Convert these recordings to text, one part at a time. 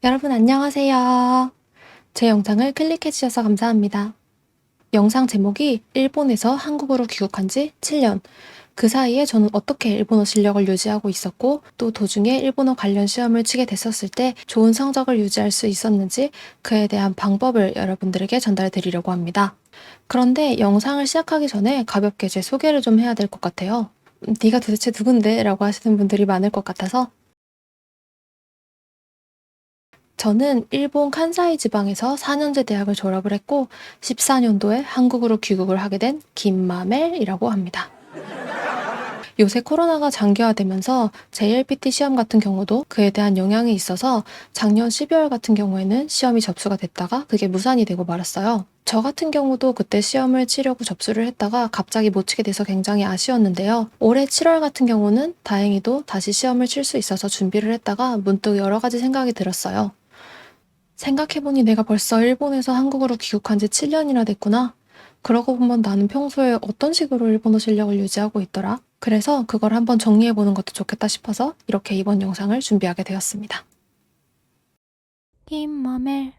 여러분 안녕하세요. 제 영상을 클릭해 주셔서 감사합니다. 영상 제목이 일본에서 한국으로 귀국한 지 7년. 그 사이에 저는 어떻게 일본어 실력을 유지하고 있었고 또 도중에 일본어 관련 시험을 치게 됐었을 때 좋은 성적을 유지할 수 있었는지 그에 대한 방법을 여러분들에게 전달해 드리려고 합니다. 그런데 영상을 시작하기 전에 가볍게 제 소개를 좀 해야 될 것 같아요. 네가 도대체 누군데? 라고 하시는 분들이 많을 것 같아서 저는 일본 칸사이 지방에서 4년제 대학을 졸업을 했고 14년도에 한국으로 귀국을 하게 된 김마멜이라고 합니다. 요새 코로나가 장기화되면서 JLPT 시험 같은 경우도 그에 대한 영향이 있어서 작년 12월 같은 경우에는 시험이 접수가 됐다가 그게 무산이 되고 말았어요. 저 같은 경우도 그때 시험을 치려고 접수를 했다가 갑자기 못 치게 돼서 굉장히 아쉬웠는데요. 올해 7월 같은 경우는 다행히도 다시 시험을 칠 수 있어서 준비를 했다가 문득 여러 가지 생각이 들었어요. 생각해보니 내가 벌써 일본에서 한국으로 귀국한 지 7년이나 됐구나. 그러고 보면 나는 평소에 어떤 식으로 일본어 실력을 유지하고 있더라. 그래서 그걸 한번 정리해보는 것도 좋겠다 싶어서 이렇게 이번 영상을 준비하게 되었습니다. 김마멜.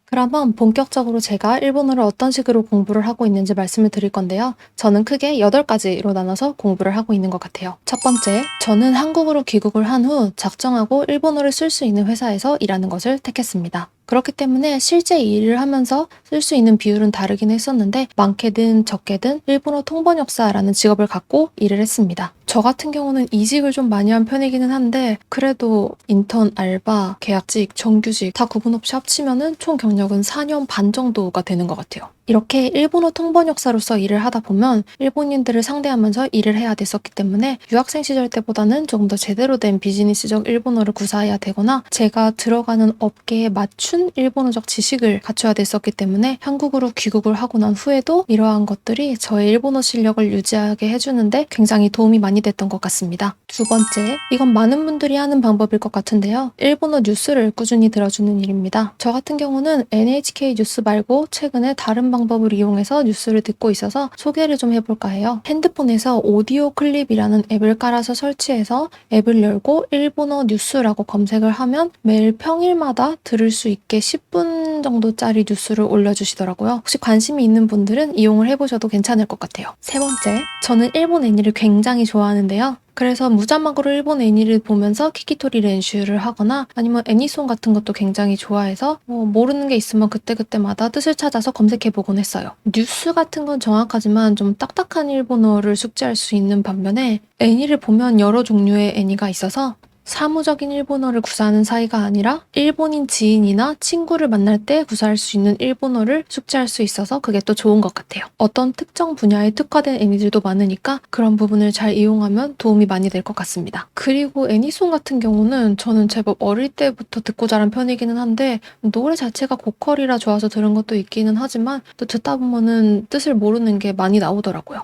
그러면 본격적으로 제가 일본어를 어떤 식으로 공부를 하고 있는지 말씀을 드릴 건데요. 저는 크게 8가지로 나눠서 공부를 하고 있는 것 같아요. 첫 번째, 저는 한국으로 귀국을 한 후 작정하고 일본어를 쓸 수 있는 회사에서 일하는 것을 택했습니다. 그렇기 때문에 실제 일을 하면서 쓸 수 있는 비율은 다르긴 했었는데 많게든 적게든 일본어 통번역사라는 직업을 갖고 일을 했습니다. 저 같은 경우는 이직을 좀 많이 한 편이기는 한데 그래도 인턴, 알바, 계약직, 정규직 다 구분 없이 합치면은 총 경력은 4년 반 정도가 되는 것 같아요. 이렇게 일본어 통번역사로서 일을 하다 보면 일본인들을 상대하면서 일을 해야 됐었기 때문에 유학생 시절 때보다는 조금 더 제대로 된 비즈니스적 일본어를 구사해야 되거나 제가 들어가는 업계에 맞춘 일본어적 지식을 갖춰야 됐었기 때문에 한국으로 귀국을 하고 난 후에도 이러한 것들이 저의 일본어 실력을 유지하게 해주는데 굉장히 도움이 많이 됐던 것 같습니다. 두 번째, 이건 많은 분들이 하는 방법일 것 같은데요. 일본어 뉴스를 꾸준히 들어주는 일입니다. 저 같은 경우는 NHK 뉴스 말고 최근에 다른 방법을 이용해서 뉴스를 듣고 있어서 소개를 좀 해볼까 해요. 핸드폰에서 오디오 클립이라는 앱을 깔아서 설치해서 앱을 열고 일본어 뉴스라고 검색을 하면 매일 평일마다 들을 수 있게 10분 정도짜리 뉴스를 올려주시더라고요. 혹시 관심이 있는 분들은 이용을 해보셔도 괜찮을 것 같아요. 세 번째, 저는 일본 애니를 굉장히 좋아하는데요. 그래서 무자막으로 일본 애니를 보면서 키키토리練習를 하거나 아니면 애니송 같은 것도 굉장히 좋아해서 모르는 게 있으면 그때그때마다 뜻을 찾아서 검색해보곤 했어요. 뉴스 같은 건 정확하지만 좀 딱딱한 일본어를 숙지할 수 있는 반면에 애니를 보면 여러 종류의 애니가 있어서 사무적인 일본어를 구사하는 사이가 아니라 일본인 지인이나 친구를 만날 때 구사할 수 있는 일본어를 숙지할 수 있어서 그게 또 좋은 것 같아요. 어떤 특정 분야에 특화된 애니들도 많으니까 그런 부분을 잘 이용하면 도움이 많이 될 것 같습니다. 그리고 애니송 같은 경우는 저는 제법 어릴 때부터 듣고 자란 편이기는 한데 노래 자체가 고퀄이라 좋아서 들은 것도 있기는 하지만 또 듣다 보면은 뜻을 모르는 게 많이 나오더라고요.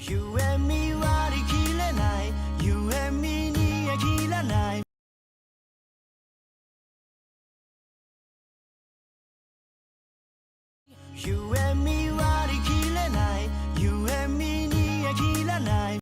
You and me 割り切れない You and me 煮え切らない You and me 割り切れない You and me 煮え切らない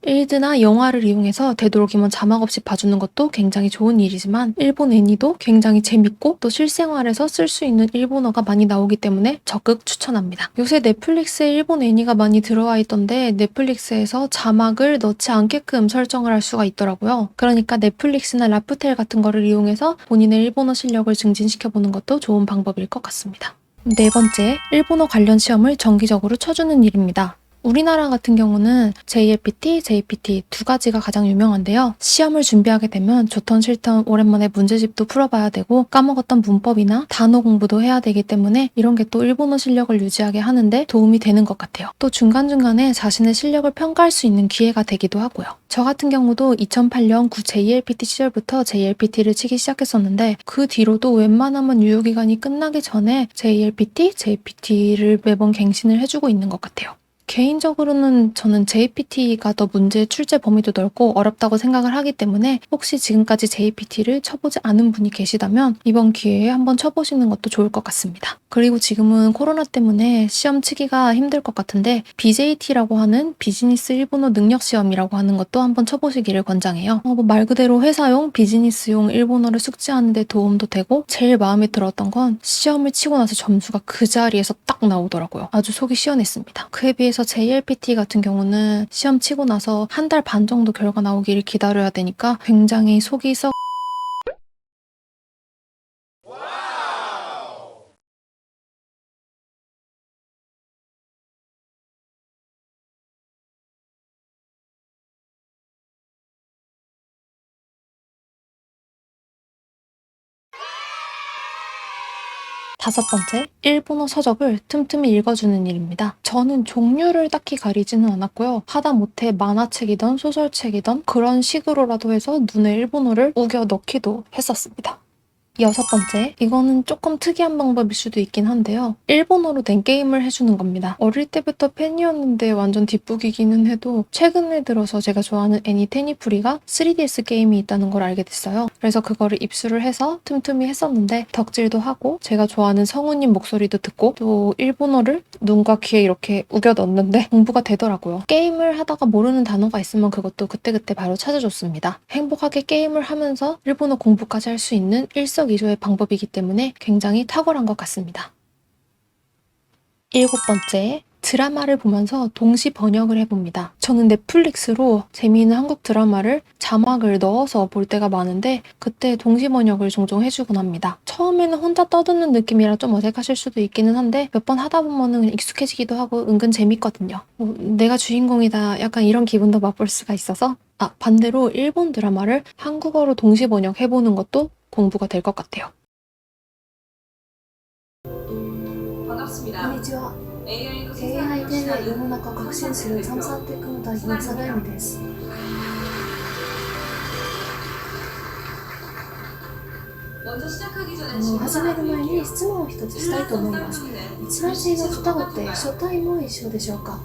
일드나 영화를 이용해서 되도록이면 자막 없이 봐주는 것도 굉장히 좋은 일이지만 일본 애니도 굉장히 재밌고 또 실생활에서 쓸 수 있는 일본어가 많이 나오기 때문에 적극 추천합니다. 요새 넷플릭스에 일본 애니가 많이 들어와 있던데 넷플릭스에서 자막을 넣지 않게끔 설정을 할 수가 있더라고요. 그러니까 넷플릭스나 라프텔 같은 거를 이용해서 본인의 일본어 실력을 증진시켜보는 것도 좋은 방법일 것 같습니다. 네 번째, 일본어 관련 시험을 정기적으로 쳐주는 일입니다. 우리나라 같은 경우는 JLPT, JPT 두 가지가 가장 유명한데요. 시험을 준비하게 되면 좋던 싫던 오랜만에 문제집도 풀어봐야 되고 까먹었던 문법이나 단어 공부도 해야 되기 때문에 이런 게 또 일본어 실력을 유지하게 하는데 도움이 되는 것 같아요. 또 중간중간에 자신의 실력을 평가할 수 있는 기회가 되기도 하고요. 저 같은 경우도 2008년 구 JLPT 시절부터 JLPT를 치기 시작했었는데 그 뒤로도 웬만하면 유효기간이 끝나기 전에 JLPT, JPT를 매번 갱신을 해주고 있는 것 같아요. 개인적으로는 저는 JPT가 더 문제 출제 범위도 넓고 어렵다고 생각을 하기 때문에 혹시 지금까지 JPT를 쳐보지 않은 분이 계시다면 이번 기회에 한번 쳐보시는 것도 좋을 것 같습니다. 그리고 지금은 코로나 때문에 시험 치기가 힘들 것 같은데 BJT라고 하는 비즈니스 일본어 능력 시험이라고 하는 것도 한번 쳐보시기를 권장해요. 말 그대로 회사용, 비즈니스용 일본어를 숙지하는 데 도움도 되고 제일 마음에 들었던 건 시험을 치고 나서 점수가 그 자리에서 딱 나오더라고요. 아주 속이 시원했습니다. 그에 비해서 JLPT 같은 경우는 시험 치고 나서 한 달 반 정도 결과 나오기를 기다려야 되니까 굉장히 속이 썩 다섯 번째, 일본어 서적을 틈틈이 읽어주는 일입니다. 저는 종류를 딱히 가리지는 않았고요. 하다못해 만화책이든 소설책이든 그런 식으로라도 해서 눈에 일본어를 우겨 넣기도 했었습니다. 여섯 번째, 이거는 조금 특이한 방법일 수도 있긴 한데요. 일본어로 된 게임을 해주는 겁니다. 어릴 때부터 팬이었는데 완전 뒷북이기는 해도 최근에 들어서 제가 좋아하는 애니 테니프리가 3DS 게임이 있다는 걸 알게 됐어요. 그래서 그거를 입수를 해서 틈틈이 했었는데 덕질도 하고 제가 좋아하는 성우님 목소리도 듣고 또 일본어를 눈과 귀에 이렇게 우겨 넣었는데 공부가 되더라고요. 게임을 하다가 모르는 단어가 있으면 그것도 그때그때 바로 찾아줬습니다. 행복하게 게임을 하면서 일본어 공부까지 할 수 있는 일석이조의 방법이기 때문에 굉장히 탁월한 것 같습니다. 일곱 번째, 드라마를 보면서 동시 번역을 해봅니다. 저는 넷플릭스로 재미있는 한국 드라마를 자막을 넣어서 볼 때가 많은데 그때 동시 번역을 종종 해주곤 합니다. 처음에는 혼자 떠드는 느낌이라 좀 어색하실 수도 있기는 한데 몇 번 하다 보면은 익숙해지기도 하고 은근 재밌거든요. 내가 주인공이다 약간 이런 기분도 맛볼 수가 있어서 반대로 일본 드라마를 한국어로 동시 번역해보는 것도 공부가 될 것 같아요. 반갑습니다. こんにちは。 AI の AI で世の中を革新するサムサンテックの代表、佐賀由美です。 먼저 시작하기 전에 始める前に質問を一つしたいと思います。チラシの双子って書体も一緒でしょうか？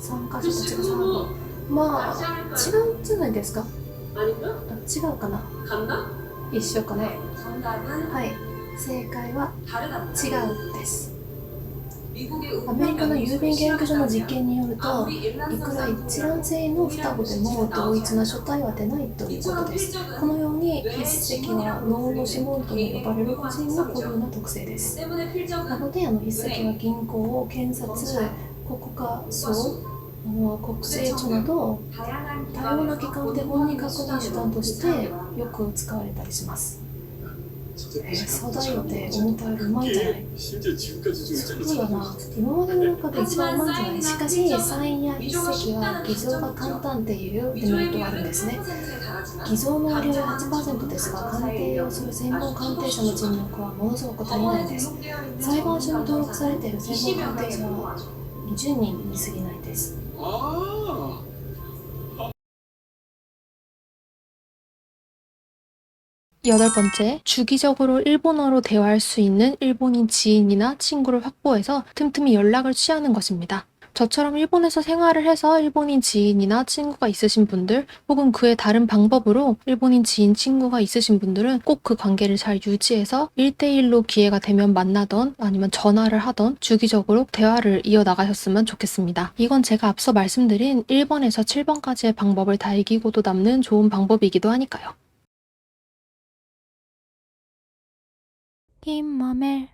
参加者たちが3本。まあ、違うんじゃないですか？ 아닌가? 違うかな？ 같나? 一緒かな？ 정답은 はい。正解は 다르답니다. 違うです。 미국의 アメリカの郵便研究所の実験によると、 아무리 い 일란산 くら一卵性の双子でも同一な書体は出ないということです。このように筆跡は脳の指紋とも呼ばれる個人の固有な特性です。 때문에 な 필적은 ので筆跡は銀行、検察、国家葬、国税庁など 다양한 多様な機関で本人確認手段としてよく使われたりします。そうだよね、思ったよりうまいんじゃない？ 심지어 지금까지 좀 そうだな、今までの中で一番うまいんじゃない？しかし、サインや筆跡は偽造が簡単っていうデメリットがあるんですね。 8%에 달하지만 偽造の割合は8%ですが、鑑定をする専門鑑定者の尽力はものすごく足りないんです。 裁判所に登録されている専門鑑定者は20人に過ぎないです。 아 여덟 번째, 주기적으로 일본어로 대화할 수 있는 일본인 지인이나 친구를 확보해서 틈틈이 연락을 취하는 것입니다. 저처럼 일본에서 생활을 해서 일본인 지인이나 친구가 있으신 분들 혹은 그의 다른 방법으로 일본인 지인, 친구가 있으신 분들은 꼭 그 관계를 잘 유지해서 1대1로 기회가 되면 만나던 아니면 전화를 하던 주기적으로 대화를 이어나가셨으면 좋겠습니다. 이건 제가 앞서 말씀드린 1번에서 7번까지의 방법을 다 이기고도 남는 좋은 방법이기도 하니까요. 힘마멜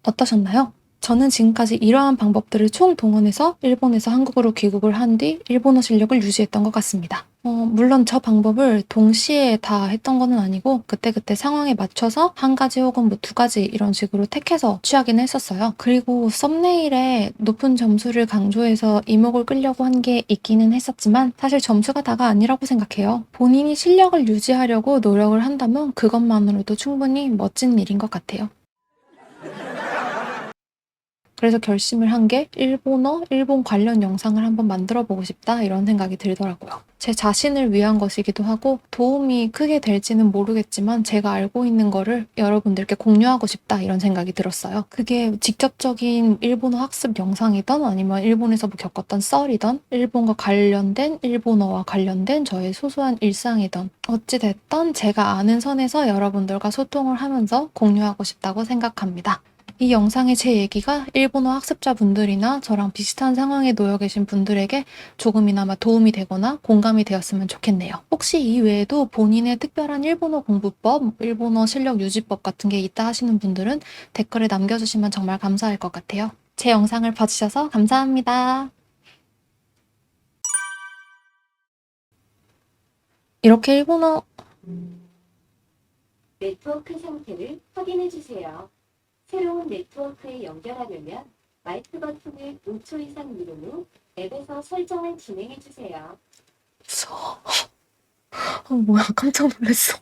어떠셨나요? 저는 지금까지 이러한 방법들을 총동원해서 일본에서 한국으로 귀국을 한 뒤 일본어 실력을 유지했던 것 같습니다. 물론 저 방법을 동시에 다 했던 건 아니고 그때그때 상황에 맞춰서 한 가지 혹은 뭐 두 가지 이런 식으로 택해서 취하긴 했었어요. 그리고 썸네일에 높은 점수를 강조해서 이목을 끌려고 한 게 있기는 했었지만 사실 점수가 다가 아니라고 생각해요. 본인이 실력을 유지하려고 노력을 한다면 그것만으로도 충분히 멋진 일인 것 같아요. 그래서 결심을 한 게 일본 관련 영상을 한번 만들어 보고 싶다 이런 생각이 들더라고요. 제 자신을 위한 것이기도 하고 도움이 크게 될지는 모르겠지만 제가 알고 있는 거를 여러분들께 공유하고 싶다 이런 생각이 들었어요. 그게 직접적인 일본어 학습 영상이던 아니면 일본에서 뭐 겪었던 썰이던 일본과 관련된 일본어와 관련된 저의 소소한 일상이던 어찌됐던 제가 아는 선에서 여러분들과 소통을 하면서 공유하고 싶다고 생각합니다. 이 영상의 제 얘기가 일본어 학습자분들이나 저랑 비슷한 상황에 놓여 계신 분들에게 조금이나마 도움이 되거나 공감이 되었으면 좋겠네요. 혹시 이 외에도 본인의 특별한 일본어 공부법, 일본어 실력 유지법 같은 게 있다 하시는 분들은 댓글에 남겨주시면 정말 감사할 것 같아요. 제 영상을 봐주셔서 감사합니다. 이렇게 일본어 네트워크 상태를 확인해 주세요. 새로운 네트워크에 연결하려면 마이크 버튼을 5초 이상 누른 후 앱에서 설정을 진행해 주세요. 무서워. 뭐야 깜짝 놀랐어.